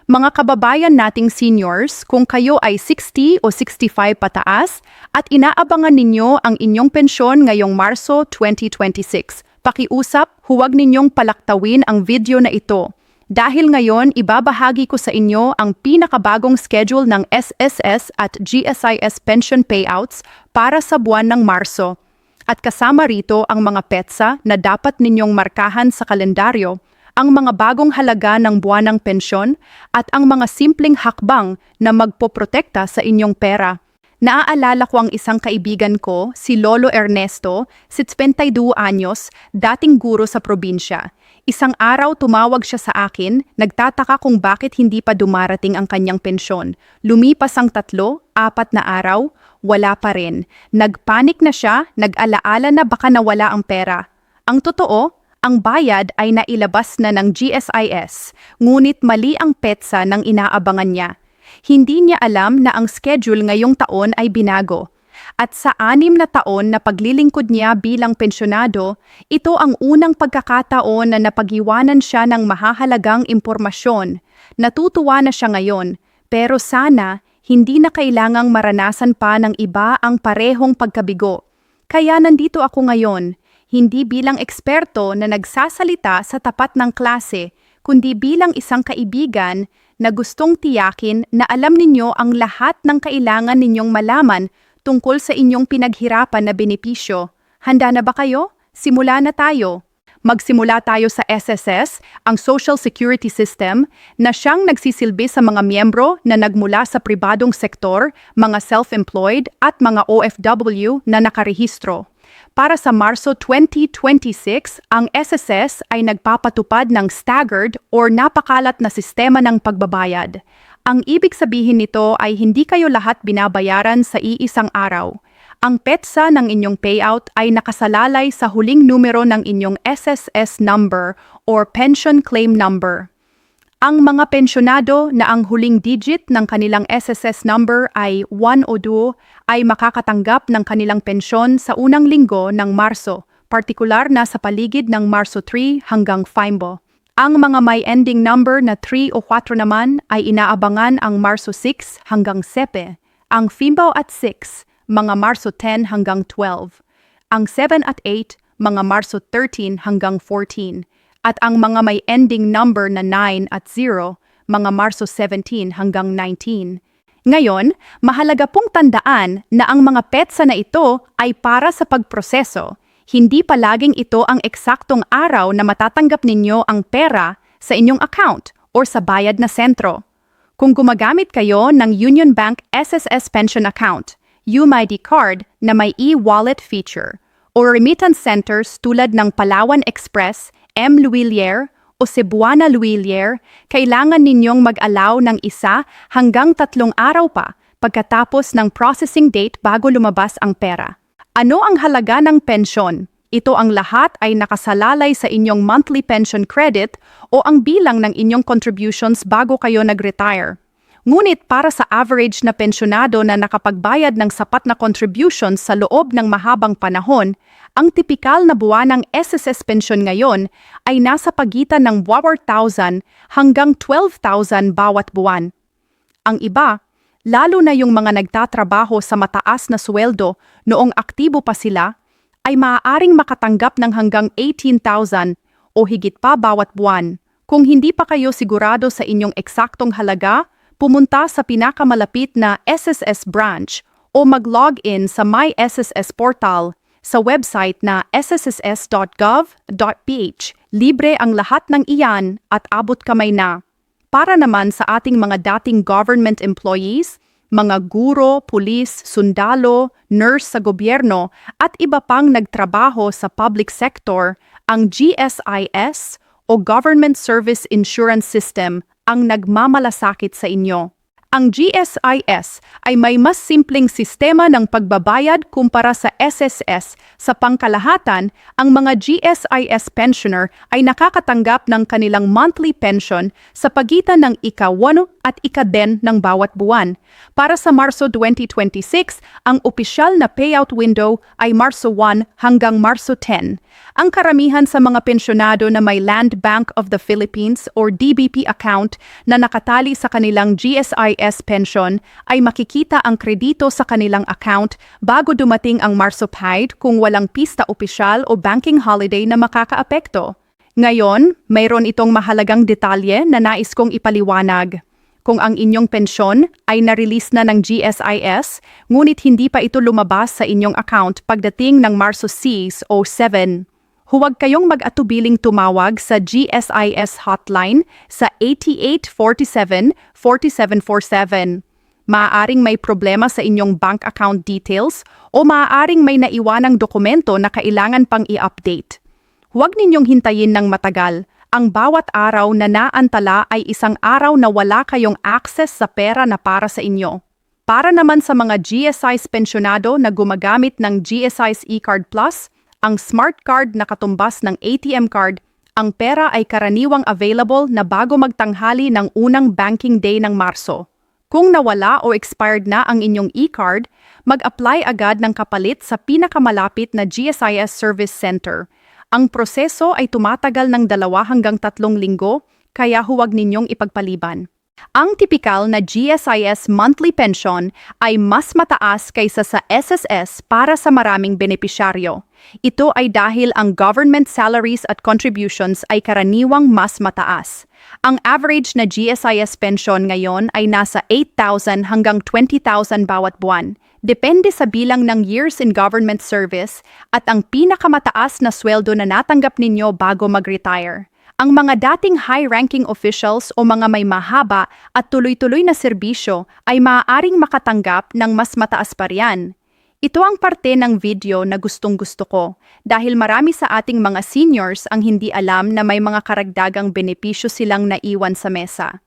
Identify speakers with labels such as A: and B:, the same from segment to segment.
A: Mga kababayan nating seniors, kung kayo ay 60 o 65 pataas at inaabangan ninyo ang inyong pensyon ngayong Marso 2026, pakiusap, huwag ninyong palaktawin ang video na ito. Dahil ngayon, ibabahagi ko sa inyo ang pinakabagong schedule ng SSS at GSIS pension payouts para sa buwan ng Marso. At kasama rito ang mga petsa na dapat ninyong markahan sa kalendaryo, ang mga bagong halaga ng buwanang pensyon at ang mga simpleng hakbang na magpoprotekta sa inyong pera. Naaalala ko ang isang kaibigan ko, si Lolo Ernesto, 72 anyos, dating guro sa probinsya. Isang araw tumawag siya sa akin, nagtataka kung bakit hindi pa dumarating ang kanyang pensyon. Lumipas ang 3-4 na araw, wala pa rin. Nagpanik na siya, nag-alaala na baka nawala ang pera. Ang totoo, ang bayad ay nailabas na ng GSIS, ngunit mali ang petsa ng inaabangan niya. Hindi niya alam na ang schedule ngayong taon ay binago. At sa 6 na taon na paglilingkod niya bilang pensyonado, ito ang unang pagkakataon na napag-iwanan siya ng mahahalagang impormasyon. Natutuwa na siya ngayon, pero sana hindi na kailangang maranasan pa ng iba ang parehong pagkabigo. Kaya nandito ako ngayon, hindi bilang eksperto na nagsasalita sa tapat ng klase, kundi bilang isang kaibigan na gustong tiyakin na alam ninyo ang lahat ng kailangan ninyong malaman tungkol sa inyong pinaghirapan na benepisyo. Handa na ba kayo? Simula na tayo. Magsimula tayo sa SSS, ang Social Security System, na siyang nagsisilbi sa mga miyembro na nagmula sa pribadong sektor, mga self-employed at mga OFW na nakarehistro. Para sa Marso 2026, ang SSS ay nagpapatupad ng staggered or napakalat na sistema ng pagbabayad. Ang ibig sabihin nito ay hindi kayo lahat binabayaran sa iisang araw. Ang petsa ng inyong payout ay nakasalalay sa huling numero ng inyong SSS number or pension claim number. Ang mga pensyonado na ang huling digit ng kanilang SSS number ay 1 o 2 ay makakatanggap ng kanilang pensyon sa unang linggo ng Marso, partikular na sa paligid ng Marso 3 hanggang 5. Ang mga may ending number na 3 o 4 naman ay inaabangan ang Marso 6 hanggang 7, ang 5 at 6, mga Marso 10 hanggang 12, ang 7 at 8, mga Marso 13 hanggang 14, at ang mga may ending number na 9 at 0, mga Marso 17 hanggang 19. Ngayon, mahalaga pong tandaan na ang mga petsa na ito ay para sa pagproseso. Hindi palaging ito ang eksaktong araw na matatanggap ninyo ang pera sa inyong account o sa bayad na sentro. Kung gumagamit kayo ng Union Bank SSS Pension Account, UMID card na may e-wallet feature, o remittance centers tulad ng Palawan Express, M. Luwilier o Cebuana Luwilier, kailangan ninyong mag-allow ng 1 hanggang 3 araw pa pagkatapos ng processing date bago lumabas ang pera. Ano ang halaga ng pensyon? Ito ang lahat ay nakasalalay sa inyong monthly pension credit o ang bilang ng inyong contributions bago kayo nag-retire. Ngunit para sa average na pensyonado na nakapagbayad ng sapat na contributions sa loob ng mahabang panahon, ang tipikal na buwan ng SSS pensyon ngayon ay nasa pagitan ng 4,000 hanggang 12,000 bawat buwan. Ang iba, lalo na yung mga nagtatrabaho sa mataas na sweldo noong aktibo pa sila, ay maaaring makatanggap ng hanggang 18,000 o higit pa bawat buwan. Kung hindi pa kayo sigurado sa inyong eksaktong halaga, pumunta sa pinakamalapit na SSS branch o mag-login sa My SSS portal sa website na sss.gov.ph. Libre ang lahat ng iyan at abot kamay na. Para naman sa ating mga dating government employees, mga guro, pulis, sundalo, nurse sa gobyerno at iba pang nagtrabaho sa public sector, ang GSIS o Government Service Insurance System ang nagmamalasakit sa inyo. Ang GSIS ay may mas simpleng sistema ng pagbabayad kumpara sa SSS. Sa pangkalahatan, ang mga GSIS pensioner ay nakakatanggap ng kanilang monthly pension sa pagitan ng ika-1 at ika-10 ng bawat buwan. Para sa Marso 2026, ang opisyal na payout window ay Marso 1 hanggang Marso 10. Ang karamihan sa mga pensyonado na may Land Bank of the Philippines or DBP account na nakatali sa kanilang GSIS pension ay makikita ang kredito sa kanilang account bago dumating ang Marsopide kung walang pista opisyal o banking holiday na makakaapekto. Ngayon, mayroon itong mahalagang detalye na nais kong ipaliwanag. Kung ang inyong pensyon ay na-release na ng GSIS, ngunit hindi pa ito lumabas sa inyong account pagdating ng Marso 6 o 7, huwag kayong mag-atubiling tumawag sa GSIS hotline sa 8847-4747. Maaaring may problema sa inyong bank account details o maaaring may naiwanang dokumento na kailangan pang i-update. Huwag ninyong hintayin ng matagal. Ang bawat araw na naantala ay isang araw na wala kayong access sa pera na para sa inyo. Para naman sa mga GSIS pensyonado na gumagamit ng GSIS eCard Plus, ang smart card na katumbas ng ATM card, ang pera ay karaniwang available na bago magtanghali ng unang banking day ng Marso. Kung nawala o expired na ang inyong e-card, mag-apply agad ng kapalit sa pinakamalapit na GSIS Service Center. Ang proseso ay tumatagal ng 2 hanggang 3 linggo, kaya huwag ninyong ipagpaliban. Ang tipikal na GSIS monthly pension ay mas mataas kaysa sa SSS para sa maraming benepisyaryo. Ito ay dahil ang government salaries at contributions ay karaniwang mas mataas. Ang average na GSIS pension ngayon ay nasa 8,000 hanggang 20,000 bawat buwan. Depende sa bilang ng years in government service at ang pinakamataas na sweldo na natanggap ninyo bago mag-retire. Ang mga dating high-ranking officials o mga may mahaba at tuloy-tuloy na serbisyo ay maaaring makatanggap ng mas mataas pa riyan. Ito ang parte ng video na gustong-gusto ko dahil marami sa ating mga seniors ang hindi alam na may mga karagdagang benepisyo silang naiwan sa mesa.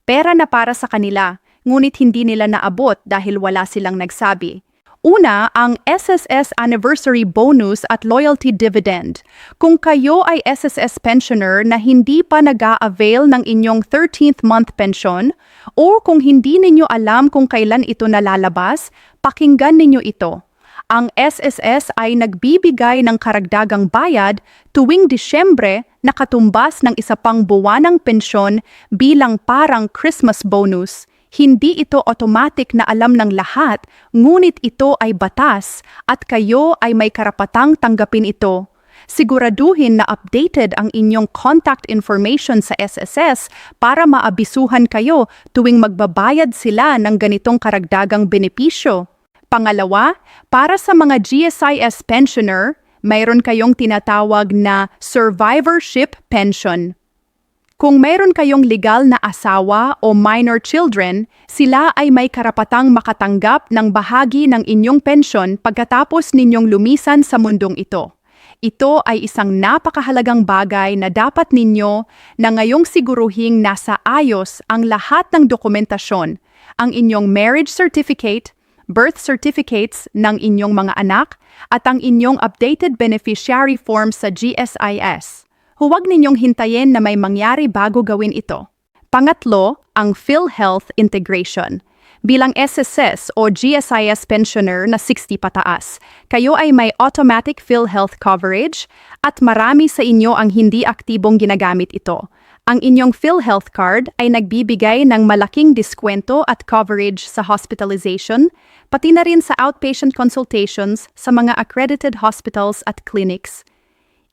A: Pera na para sa kanila, ngunit hindi nila naabot dahil wala silang nagsabi. Una, ang SSS Anniversary Bonus at Loyalty Dividend. Kung kayo ay SSS pensioner na hindi pa nag-a-avail ng inyong 13th month pension o kung hindi ninyo alam kung kailan ito nalalabas, pakinggan ninyo ito. Ang SSS ay nagbibigay ng karagdagang bayad tuwing Disyembre na katumbas ng isa pang buwanang pensyon bilang parang Christmas bonus. Hindi ito automatic na alam ng lahat, ngunit ito ay batas at kayo ay may karapatang tanggapin ito. Siguraduhin na updated ang inyong contact information sa SSS para maabisuhan kayo tuwing magbabayad sila ng ganitong karagdagang benepisyo. Pangalawa, para sa mga GSIS pensioner, mayroon kayong tinatawag na survivorship pension. Kung mayroon kayong legal na asawa o minor children, sila ay may karapatang makatanggap ng bahagi ng inyong pensyon pagkatapos ninyong lumisan sa mundong ito. Ito ay isang napakahalagang bagay na dapat ninyo na ngayong siguruhing nasa ayos ang lahat ng dokumentasyon, ang inyong marriage certificate, birth certificates ng inyong mga anak, at ang inyong updated beneficiary form sa GSIS. Huwag ninyong hintayin na may mangyari bago gawin ito. Pangatlo, ang PhilHealth integration. Bilang SSS o GSIS pensioner na 60 pataas, kayo ay may automatic PhilHealth coverage at marami sa inyo ang hindi aktibong ginagamit ito. Ang inyong PhilHealth card ay nagbibigay ng malaking diskwento at coverage sa hospitalization, pati na rin sa outpatient consultations sa mga accredited hospitals at clinics.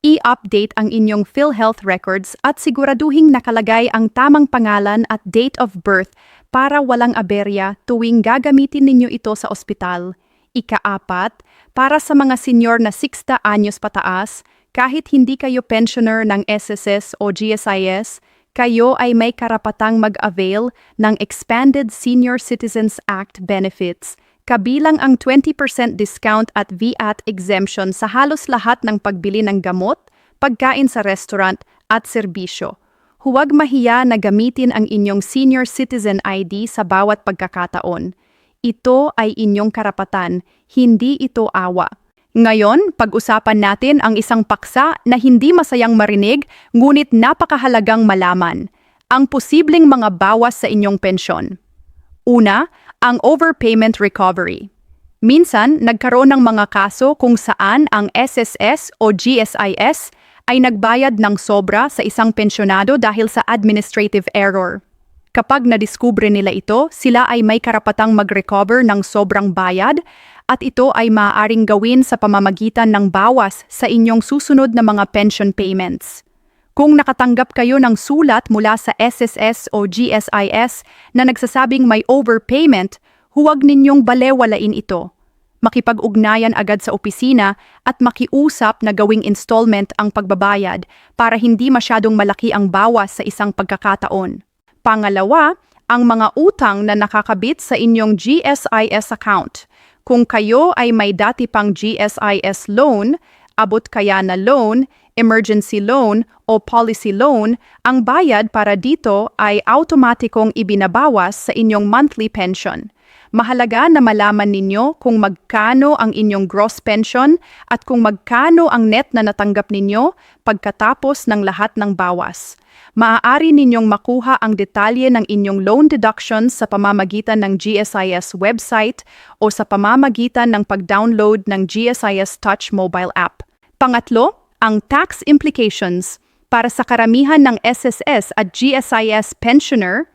A: I-update ang inyong PhilHealth records at siguraduhing nakalagay ang tamang pangalan at date of birth para walang aberya tuwing gagamitin ninyo ito sa ospital. Ika-4, para sa mga senior na 60 anyos pataas, kahit hindi kayo pensioner ng SSS o GSIS, kayo ay may karapatang mag-avail ng Expanded Senior Citizens Act benefits, kabilang ang 20% discount at VAT exemption sa halos lahat ng pagbili ng gamot, pagkain sa restaurant at serbisyo. Huwag mahiya na gamitin ang inyong Senior Citizen ID sa bawat pagkakataon. Ito ay inyong karapatan, hindi ito awa. Ngayon, pag-usapan natin ang isang paksa na hindi masayang marinig ngunit napakahalagang malaman, ang posibleng mga bawas sa inyong pensyon. Una, ang overpayment recovery. Minsan, nagkaroon ng mga kaso kung saan ang SSS o GSIS ay nagbayad ng sobra sa isang pensyonado dahil sa administrative error. Kapag nadiskubre nila ito, sila ay may karapatang mag-recover ng sobrang bayad at ito ay maaaring gawin sa pamamagitan ng bawas sa inyong susunod na mga pension payments. Kung nakatanggap kayo ng sulat mula sa SSS o GSIS na nagsasabing may overpayment, huwag ninyong balewalain ito. Makipag-ugnayan agad sa opisina at makiusap na gawing installment ang pagbabayad para hindi masyadong malaki ang bawas sa isang pagkakataon. Pangalawa, ang mga utang na nakakabit sa inyong GSIS account. Kung kayo ay may dati pang GSIS loan, abot kaya na loan, emergency loan o policy loan, ang bayad para dito ay automatikong ibinabawas sa inyong monthly pension. Mahalaga na malaman ninyo kung magkano ang inyong gross pension at kung magkano ang net na natanggap ninyo pagkatapos ng lahat ng bawas. Maaari ninyong makuha ang detalye ng inyong loan deductions sa pamamagitan ng GSIS website o sa pamamagitan ng pag-download ng GSIS Touch mobile app. Pangatlo, ang tax implications. Para sa karamihan ng SSS at GSIS pensioner,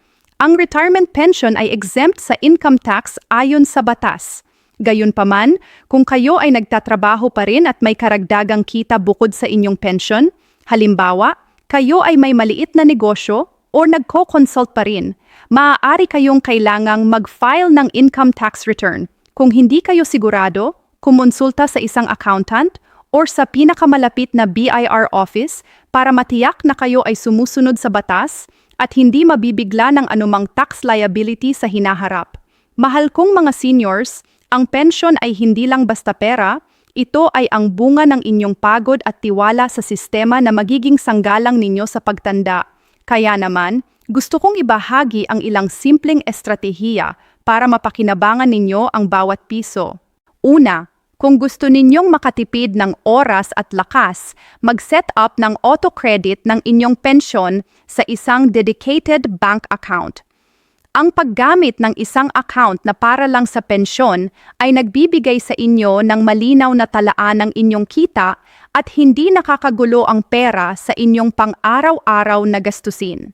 A: ang retirement pension ay exempt sa income tax ayon sa batas. Gayunpaman, kung kayo ay nagtatrabaho pa rin at may karagdagang kita bukod sa inyong pension, halimbawa, kayo ay may maliit na negosyo o nagko-consult pa rin, maaari kayong kailangang mag-file ng income tax return. Kung hindi kayo sigurado, kumonsulta sa isang accountant or sa pinakamalapit na BIR office para matiyak na kayo ay sumusunod sa batas at hindi mabibigla ng anumang tax liability sa hinaharap. Mahal kong mga seniors, ang pensyon ay hindi lang basta pera, ito ay ang bunga ng inyong pagod at tiwala sa sistema na magiging sanggalang ninyo sa pagtanda. Kaya naman, gusto kong ibahagi ang ilang simpleng estratehiya para mapakinabangan ninyo ang bawat piso. Una, kung gusto ninyong makatipid ng oras at lakas, mag-set up ng auto-credit ng inyong pensyon sa isang dedicated bank account. Ang paggamit ng isang account na para lang sa pensyon ay nagbibigay sa inyo ng malinaw na talaan ng inyong kita at hindi nakakagulo ang pera sa inyong pang-araw-araw na gastusin.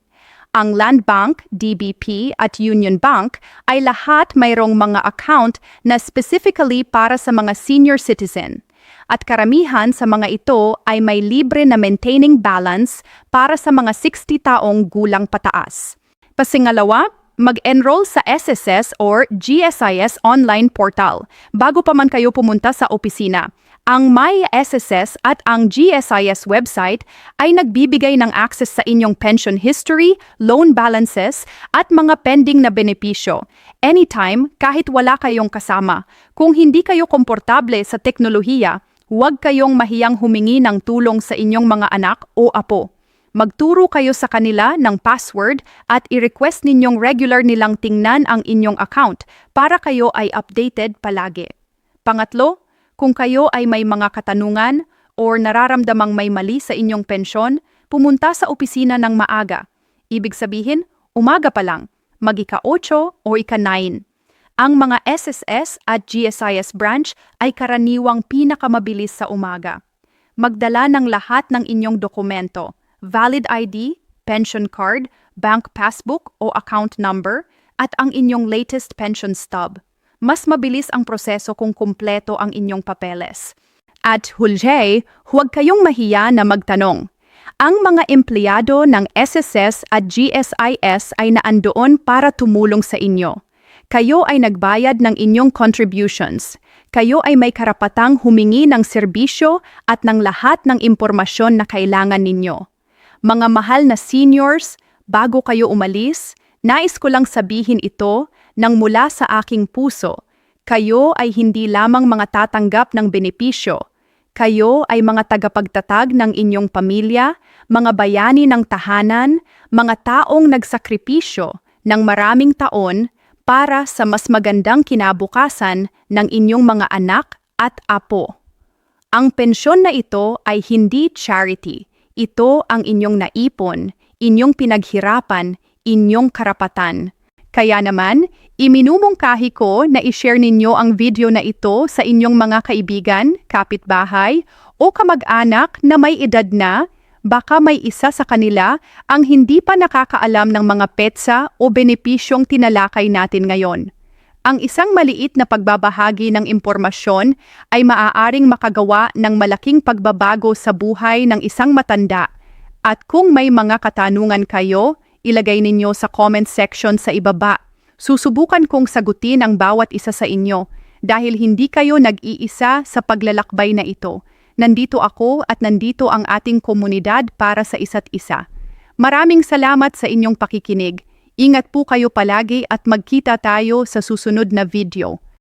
A: Ang Land Bank, DBP at Union Bank ay lahat mayroong mga account na specifically para sa mga senior citizen. At karamihan sa mga ito ay may libre na maintaining balance para sa mga 60 taong gulang pataas. Pasingalawa, mag-enroll sa SSS or GSIS online portal bago pa man kayo pumunta sa opisina. Ang My SSS at ang GSIS website ay nagbibigay ng access sa inyong pension history, loan balances, at mga pending na benepisyo. Anytime, kahit wala kayong kasama. Kung hindi kayo komportable sa teknolohiya, huwag kayong mahiyang humingi ng tulong sa inyong mga anak o apo. Magturo kayo sa kanila ng password at i-request ninyong regular nilang tingnan ang inyong account para kayo ay updated palagi. Pangatlo, kung kayo ay may mga katanungan or nararamdamang may mali sa inyong pensyon, pumunta sa opisina ng maaga. Ibig sabihin, umaga pa lang, mag-ika-8 o ika-9. Ang mga SSS at GSIS branch ay karaniwang pinakamabilis sa umaga. Magdala ng lahat ng inyong dokumento, valid ID, pension card, bank passbook o account number, at ang inyong latest pension stub. Mas mabilis ang proseso kung kumpleto ang inyong papeles. At huli, huwag kayong mahiya na magtanong. Ang mga empleyado ng SSS at GSIS ay naandoon para tumulong sa inyo. Kayo ay nagbayad ng inyong contributions. Kayo ay may karapatang humingi ng serbisyo at ng lahat ng impormasyon na kailangan ninyo. Mga mahal na seniors, bago kayo umalis, nais ko lang sabihin ito nang mula sa aking puso. Kayo ay hindi lamang mga tatanggap ng benepisyo. Kayo ay mga tagapagtatag ng inyong pamilya, mga bayani ng tahanan, mga taong nagsakripisyo ng maraming taon para sa mas magandang kinabukasan ng inyong mga anak at apo. Ang pensyon na ito ay hindi charity. Ito ang inyong naipon, inyong pinaghirapan, inyong karapatan. Kaya naman, iminumungkahi ko na i-share ninyo ang video na ito sa inyong mga kaibigan, kapitbahay, o kamag-anak na may edad na, baka may isa sa kanila ang hindi pa nakakaalam ng mga petsa o benepisyong tinalakay natin ngayon. Ang isang maliit na pagbabahagi ng impormasyon ay maaaring makagawa ng malaking pagbabago sa buhay ng isang matanda. At kung may mga katanungan kayo, ilagay ninyo sa comment section sa ibaba. Susubukan kong sagutin ang bawat isa sa inyo dahil hindi kayo nag-iisa sa paglalakbay na ito. Nandito ako at nandito ang ating komunidad para sa isa't isa. Maraming salamat sa inyong pakikinig. Ingat po kayo palagi at magkita tayo sa susunod na video.